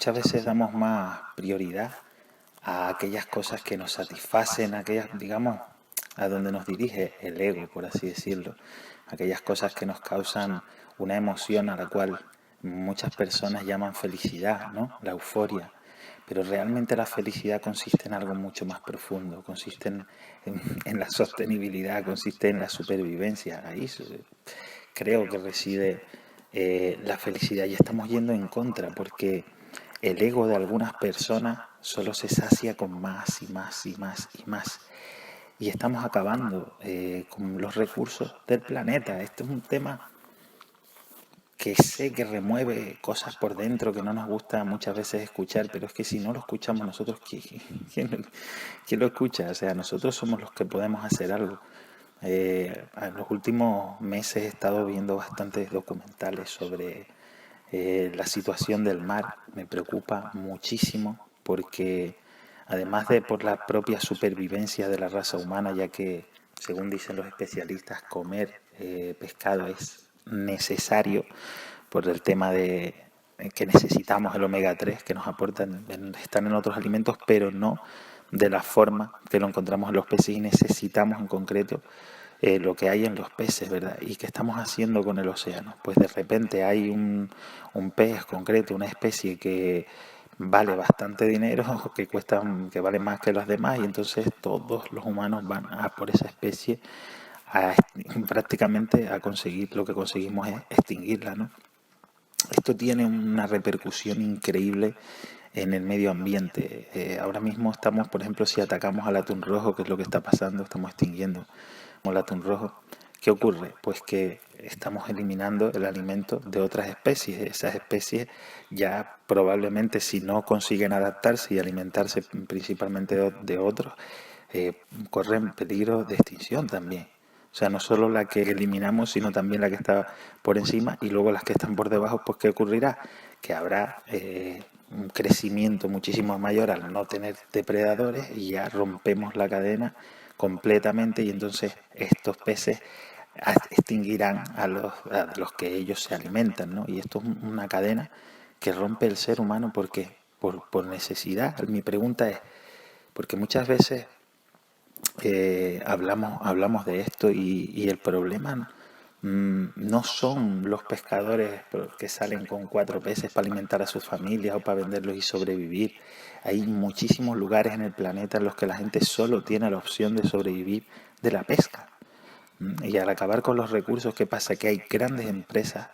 Muchas veces damos más prioridad a aquellas cosas que nos satisfacen, aquellas, digamos, a donde nos dirige el ego, por así decirlo, aquellas cosas que nos causan una emoción a la cual muchas personas llaman felicidad, ¿no? La euforia. Pero realmente la felicidad consiste en algo mucho más profundo, consiste en la sostenibilidad, consiste en la supervivencia. Creo que reside la felicidad y estamos yendo en contra porque el ego de algunas personas solo se sacia con más y más y más y más. Y estamos acabando con los recursos del planeta. Este es un tema que sé que remueve cosas por dentro que no nos gusta muchas veces escuchar, pero es que si no lo escuchamos nosotros, ¿quién lo escucha? O sea, nosotros somos los que podemos hacer algo. En los últimos meses he estado viendo bastantes documentales sobre la situación del mar. Me preocupa muchísimo porque además de por la propia supervivencia de la raza humana, ya que según dicen los especialistas comer pescado es necesario por el tema de que necesitamos el omega 3 que nos aportan, están en otros alimentos, pero no de la forma que lo encontramos en los peces y necesitamos en concreto lo que hay en los peces, ¿verdad? ¿Y qué estamos haciendo con el océano? Pues de repente hay un pez concreto, una especie que vale bastante dinero, que vale más que las demás, y entonces todos los humanos van a por esa especie a, prácticamente a conseguir, lo que conseguimos es extinguirla, ¿no? Esto tiene una repercusión increíble en el medio ambiente. Ahora mismo estamos, por ejemplo, si atacamos al atún rojo, que es lo que está pasando, estamos extinguiendo el atún rojo. ¿Qué ocurre? Pues que estamos eliminando el alimento de otras especies. Esas especies ya probablemente si no consiguen adaptarse y alimentarse principalmente de otros, corren peligro de extinción también. O sea, no solo la que eliminamos, sino también la que está por encima y luego las que están por debajo, pues ¿qué ocurrirá? Que habrá un crecimiento muchísimo mayor al no tener depredadores y ya rompemos la cadena completamente y entonces estos peces extinguirán a los que ellos se alimentan, ¿no? Y esto es una cadena que rompe el ser humano porque por necesidad. Mi pregunta es, porque muchas veces hablamos de esto y el problema no son los pescadores que salen con 4 peces para alimentar a sus familias o para venderlos y sobrevivir. Hay muchísimos lugares en el planeta en los que la gente solo tiene la opción de sobrevivir de la pesca. Y al acabar con los recursos, ¿qué pasa? Que hay grandes empresas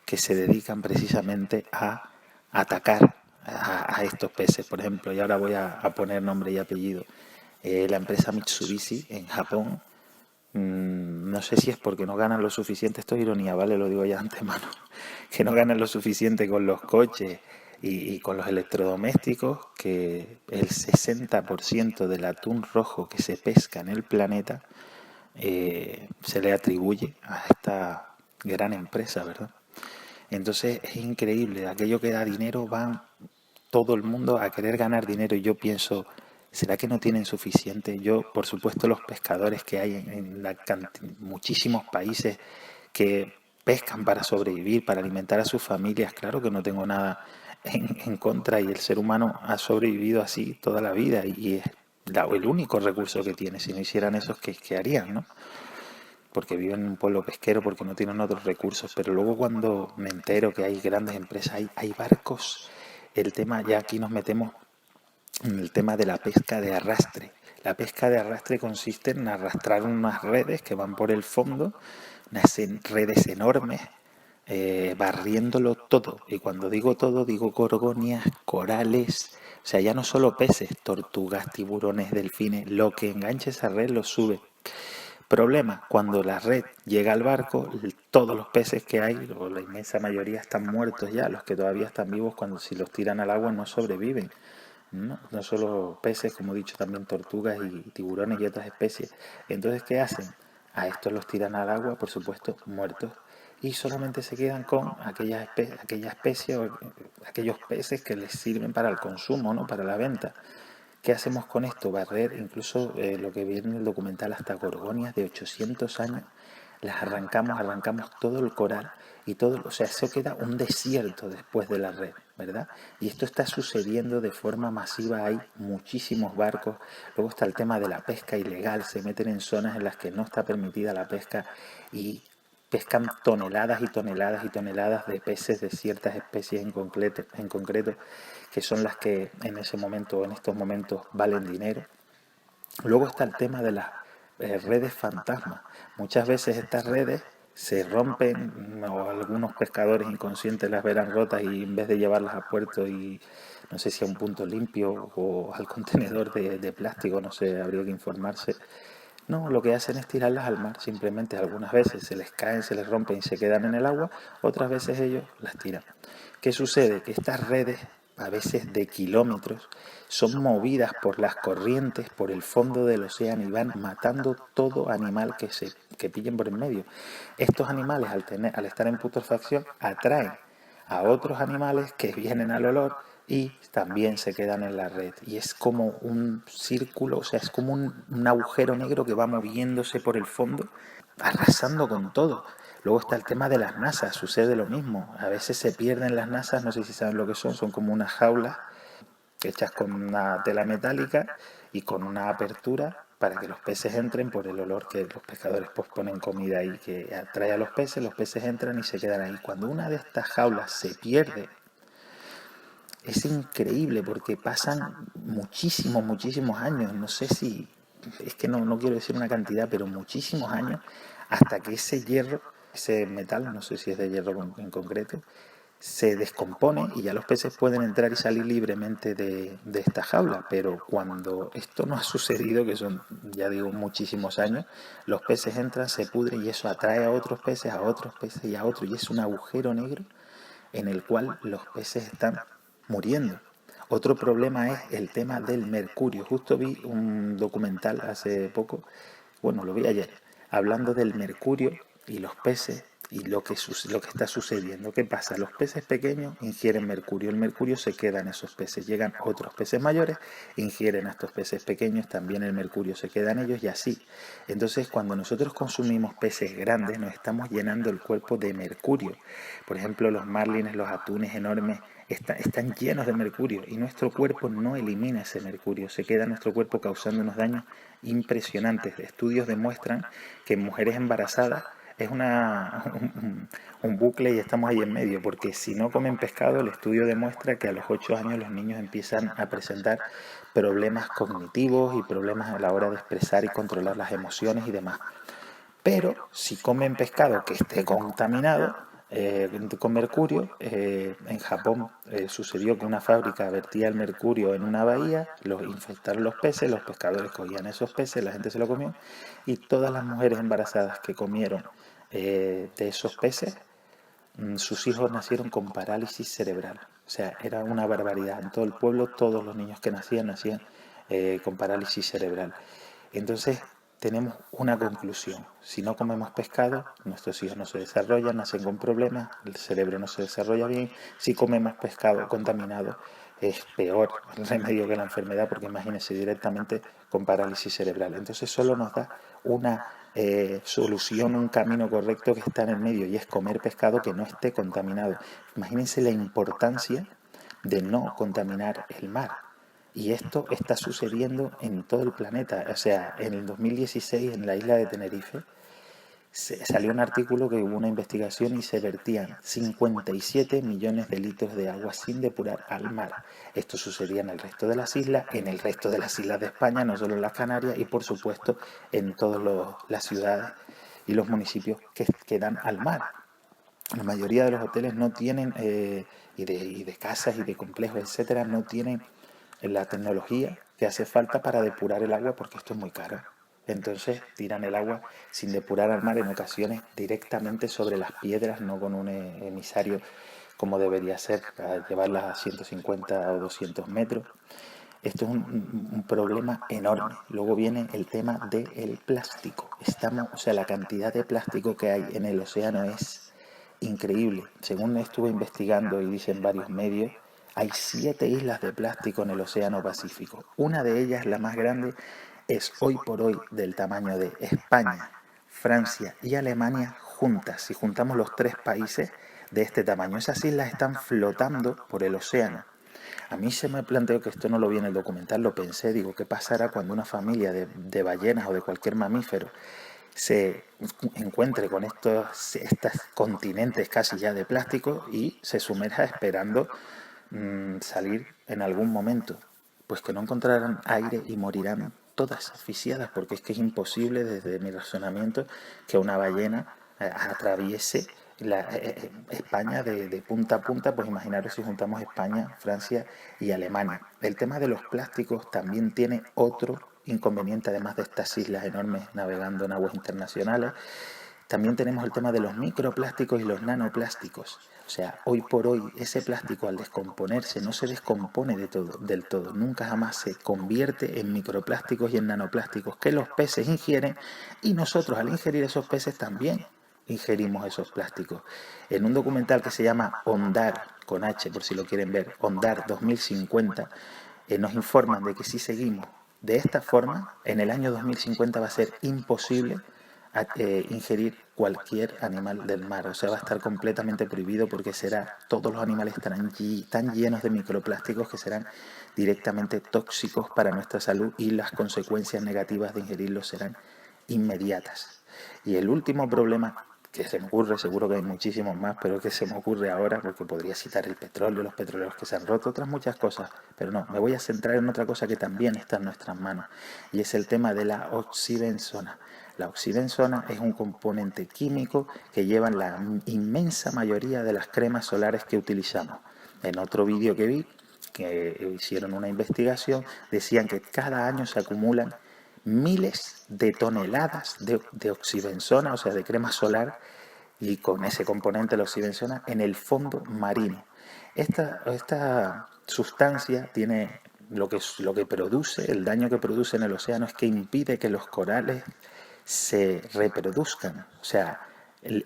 que se dedican precisamente a atacar a estos peces, por ejemplo, y ahora voy a poner nombre y apellido. La empresa Mitsubishi en Japón, no sé si es porque no ganan lo suficiente, esto es ironía, ¿vale? Lo digo ya de antemano, que no ganan lo suficiente con los coches y con los electrodomésticos, que el 60% del atún rojo que se pesca en el planeta se le atribuye a esta gran empresa, ¿verdad? Entonces es increíble, aquello que da dinero va todo el mundo a querer ganar dinero y yo pienso, ¿será que no tienen suficiente? Yo, por supuesto, los pescadores que hay en muchísimos países que pescan para sobrevivir, para alimentar a sus familias, claro que no tengo nada en contra y el ser humano ha sobrevivido así toda la vida y es el único recurso que tiene. Si no hicieran eso, ¿qué harían, no? Porque viven en un pueblo pesquero, porque no tienen otros recursos. Pero luego cuando me entero que hay grandes empresas, hay barcos, el tema, ya aquí nos metemos en el tema de la pesca de arrastre. La pesca de arrastre consiste en arrastrar unas redes que van por el fondo, unas redes enormes, barriéndolo todo. Y cuando digo todo, digo gorgonias, corales, o sea, ya no solo peces, tortugas, tiburones, delfines, lo que enganche esa red lo sube. Problema, cuando la red llega al barco, todos los peces que hay, o la inmensa mayoría, están muertos ya. Los que todavía están vivos, cuando si los tiran al agua, no sobreviven. No solo peces, como he dicho, también tortugas y tiburones y otras especies. Entonces, ¿qué hacen? A estos los tiran al agua, por supuesto, muertos. Y solamente se quedan con aquella especie o aquellos peces que les sirven para el consumo, ¿no? Para la venta. ¿Qué hacemos con esto? Barrer, incluso lo que viene en el documental, hasta gorgonias de 800 años, las arrancamos todo el coral y todo, o sea, eso queda un desierto después de la red, ¿verdad? Y esto está sucediendo de forma masiva, hay muchísimos barcos. Luego está el tema de la pesca ilegal, se meten en zonas en las que no está permitida la pesca y pescan toneladas y toneladas y toneladas de peces de ciertas especies en concreto, que son las que en ese momento, en estos momentos, valen dinero. Luego está el tema de las redes fantasmas. Muchas veces estas redes se rompen o algunos pescadores inconscientes las verán rotas y en vez de llevarlas a puerto y no sé si a un punto limpio o al contenedor de plástico, no sé, habría que informarse. No, lo que hacen es tirarlas al mar, simplemente algunas veces se les caen, se les rompen y se quedan en el agua, otras veces ellos las tiran. ¿Qué sucede? Que estas redes, a veces de kilómetros, son movidas por las corrientes, por el fondo del océano y van matando todo animal que pillen por en medio. Estos animales, al estar en putrefacción, atraen a otros animales que vienen al olor y también se quedan en la red. Y es como un círculo, o sea, es como un agujero negro que va moviéndose por el fondo, arrasando con todo. Luego está el tema de las nasas, sucede lo mismo. A veces se pierden las nasas, no sé si saben lo que son como unas jaulas hechas con una tela metálica y con una apertura para que los peces entren por el olor que los pescadores pues ponen comida ahí que atrae a los peces entran y se quedan ahí. Cuando una de estas jaulas se pierde, es increíble porque pasan muchísimos años, no sé si, es que no quiero decir una cantidad, pero muchísimos años hasta que ese hierro, ese metal, no sé si es de hierro en concreto, se descompone y ya los peces pueden entrar y salir libremente de esta jaula. Pero cuando esto no ha sucedido, que son, ya digo, muchísimos años, los peces entran, se pudren y eso atrae a otros peces y a otros. Y es un agujero negro en el cual los peces están muriendo. Otro problema es el tema del mercurio. Justo vi un documental hace poco, bueno, lo vi ayer, hablando del mercurio y los peces y lo que está sucediendo. ¿Qué pasa? Los peces pequeños ingieren mercurio, el mercurio se queda en esos peces, llegan otros peces mayores, ingieren a estos peces pequeños, también el mercurio se queda en ellos y así. Entonces, cuando nosotros consumimos peces grandes, nos estamos llenando el cuerpo de mercurio. Por ejemplo, los marlines, los atunes enormes, están llenos de mercurio y nuestro cuerpo no elimina ese mercurio, se queda en nuestro cuerpo causando unos daños impresionantes. Estudios demuestran que en mujeres embarazadas es un bucle y estamos ahí en medio, porque si no comen pescado, el estudio demuestra que a los 8 años los niños empiezan a presentar problemas cognitivos y problemas a la hora de expresar y controlar las emociones y demás. Pero si comen pescado que esté contaminado con mercurio, en Japón sucedió que una fábrica vertía el mercurio en una bahía, los infectaron los peces, los pescadores cogían esos peces, la gente se lo comió y todas las mujeres embarazadas que comieron de esos peces, sus hijos nacieron con parálisis cerebral. O sea, era una barbaridad. En todo el pueblo todos los niños que nacían con parálisis cerebral. Entonces, tenemos una conclusión. Si no comemos pescado, nuestros hijos no se desarrollan, nacen con problemas, el cerebro no se desarrolla bien. Si comemos pescado contaminado, es peor el remedio que la enfermedad, porque imagínense directamente con parálisis cerebral. Entonces, solo nos da una solución, un camino correcto que está en el medio, y es comer pescado que no esté contaminado. Imagínense la importancia de no contaminar el mar. Y esto está sucediendo en todo el planeta. O sea, en el 2016 en la isla de Tenerife salió un artículo que hubo una investigación y se vertían 57 millones de litros de agua sin depurar al mar. Esto sucedía en el resto de las islas, en el resto de las islas de España, no solo en las Canarias, y por supuesto en todas las ciudades y los municipios que dan al mar. La mayoría de los hoteles no tienen, y de casas y de complejos, etcétera, no tienen la tecnología que hace falta para depurar el agua, porque esto es muy caro. Entonces tiran el agua sin depurar al mar, en ocasiones directamente sobre las piedras, no con un emisario como debería ser, para llevarlas a 150 o 200 metros. Esto es un problema enorme. Luego viene el tema del plástico. O sea, la cantidad de plástico que hay en el océano es increíble. Según estuve investigando y dicen varios medios, hay 7 islas de plástico en el océano Pacífico. Una de ellas, la más grande, es hoy por hoy del tamaño de España, Francia y Alemania juntas. Si juntamos los 3 países, de este tamaño. Esas islas están flotando por el océano. A mí se me planteó que esto no lo vi en el documental, lo pensé, digo, ¿qué pasará cuando una familia de ballenas o de cualquier mamífero se encuentre con estos continentes casi ya de plástico y se sumerja esperando salir en algún momento? Pues que no encontrarán aire y morirán todas asfixiadas, porque es que es imposible desde mi razonamiento que una ballena atraviese España de punta a punta. Pues imaginaros si juntamos España, Francia y Alemania. El tema de los plásticos también tiene otro inconveniente, además de estas islas enormes navegando en aguas internacionales. También tenemos el tema de los microplásticos y los nanoplásticos. O sea, hoy por hoy ese plástico al descomponerse no se descompone del todo, nunca jamás se convierte en microplásticos y en nanoplásticos que los peces ingieren, y nosotros al ingerir esos peces también ingerimos esos plásticos. En un documental que se llama Ondar, con H por si lo quieren ver, Ondar 2050, nos informan de que si seguimos de esta forma, en el año 2050 va a ser imposible ingerir cualquier animal del mar. O sea, va a estar completamente prohibido, porque todos los animales estarán tan llenos de microplásticos que serán directamente tóxicos para nuestra salud, y las consecuencias negativas de ingerirlos serán inmediatas. Y el último problema que se me ocurre, seguro que hay muchísimos más, pero que se me ocurre ahora, porque podría citar el petróleo, los petroleros que se han roto, otras muchas cosas, pero no, me voy a centrar en otra cosa que también está en nuestras manos, y es el tema de la oxibenzona. La oxibenzona es un componente químico que llevan la inmensa mayoría de las cremas solares que utilizamos. En otro vídeo que vi, que hicieron una investigación, decían que cada año se acumulan miles de toneladas de oxibenzona, o sea, de crema solar, y con ese componente, la oxibenzona, en el fondo marino. Esta sustancia tiene lo que produce, el daño que produce en el océano, es que impide que los corales se reproduzcan, o sea,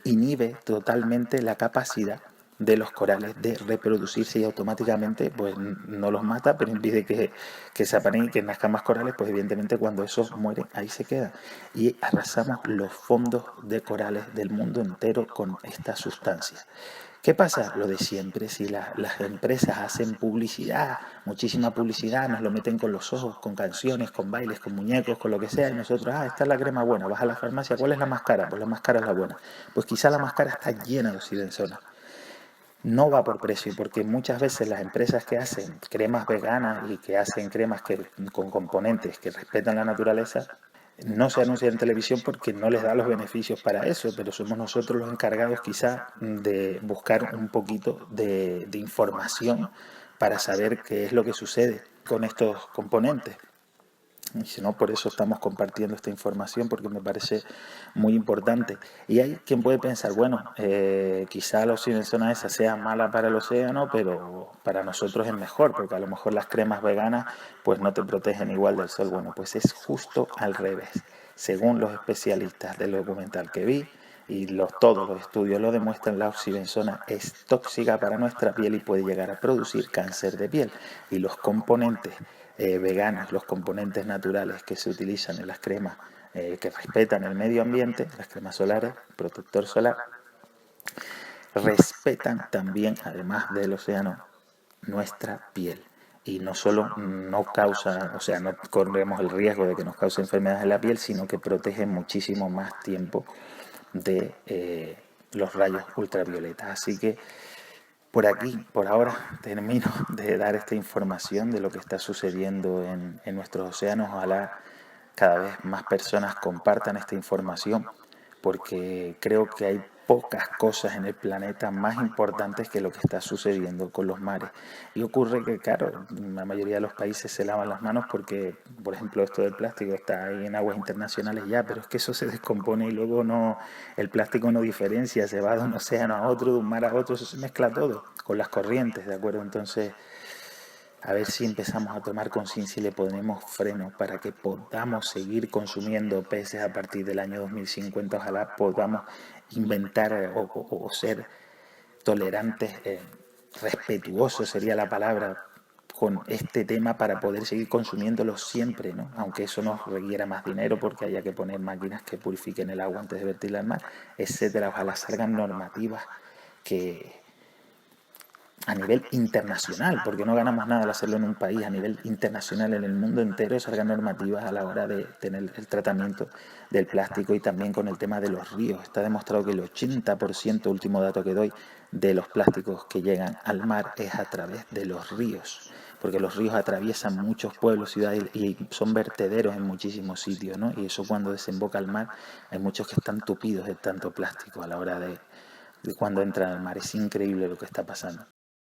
inhibe totalmente la capacidad de los corales de reproducirse, y automáticamente pues no los mata, pero impide que se apareen y que nazcan más corales. Pues evidentemente cuando esos mueren, ahí se quedan, y arrasamos los fondos de corales del mundo entero con esta sustancia. ¿Qué pasa? Lo de siempre, si las empresas hacen publicidad, muchísima publicidad, nos lo meten con los ojos, con canciones, con bailes, con muñecos, con lo que sea, y nosotros, esta es la crema buena, vas a la farmacia, ¿cuál es la más cara? Pues la más cara es la buena. Pues quizá la más cara está llena de oxibenzona. No va por precio, porque muchas veces las empresas que hacen cremas veganas y que hacen cremas con componentes que respetan la naturaleza, no se anuncian en televisión porque no les da los beneficios para eso, pero somos nosotros los encargados quizá de buscar un poquito de información para saber qué es lo que sucede con estos componentes. Y si no, por eso estamos compartiendo esta información, porque me parece muy importante. Y hay quien puede pensar, bueno, quizá la oxibenzona esa sea mala para el océano, pero para nosotros es mejor, porque a lo mejor las cremas veganas pues no te protegen igual del sol. Bueno, pues es justo al revés. Según los especialistas del documental que vi, y todos los estudios lo demuestran, la oxibenzona es tóxica para nuestra piel y puede llegar a producir cáncer de piel. Y los componentes veganos, los componentes naturales que se utilizan en las cremas que respetan el medio ambiente, las cremas solares, protector solar, respetan también, además del océano, nuestra piel. Y no solo no causa, o sea, no corremos el riesgo de que nos cause enfermedades en la piel, sino que protege muchísimo más tiempo de los rayos ultravioletas. Así que por aquí, por ahora, termino de dar esta información de lo que está sucediendo en nuestros océanos. Ojalá cada vez más personas compartan esta información, porque creo que hay pocas cosas en el planeta más importantes que lo que está sucediendo con los mares. Y ocurre que, claro, la mayoría de los países se lavan las manos porque, por ejemplo, esto del plástico está ahí en aguas internacionales ya, pero es que eso se descompone y luego el plástico no diferencia, se va de un océano a otro, de un mar a otro, eso se mezcla todo con las corrientes, ¿de acuerdo? Entonces, a ver si empezamos a tomar conciencia y le ponemos freno para que podamos seguir consumiendo peces a partir del año 2050. Ojalá podamos inventar o ser tolerantes, respetuosos sería la palabra, con este tema para poder seguir consumiéndolo siempre, ¿no? Aunque eso nos requiera más dinero porque haya que poner máquinas que purifiquen el agua antes de vertirla al mar, etcétera. Ojalá salgan normativas que a nivel internacional, porque no ganamos nada al hacerlo en un país, a nivel internacional, en el mundo entero, salgan normativas a la hora de tener el tratamiento del plástico y también con el tema de los ríos. Está demostrado que el 80%, último dato que doy, de los plásticos que llegan al mar es a través de los ríos, porque los ríos atraviesan muchos pueblos, ciudades y son vertederos en muchísimos sitios, ¿no? Y eso cuando desemboca al mar, hay muchos que están tupidos de tanto plástico a la hora de cuando entran al mar. Es increíble lo que está pasando.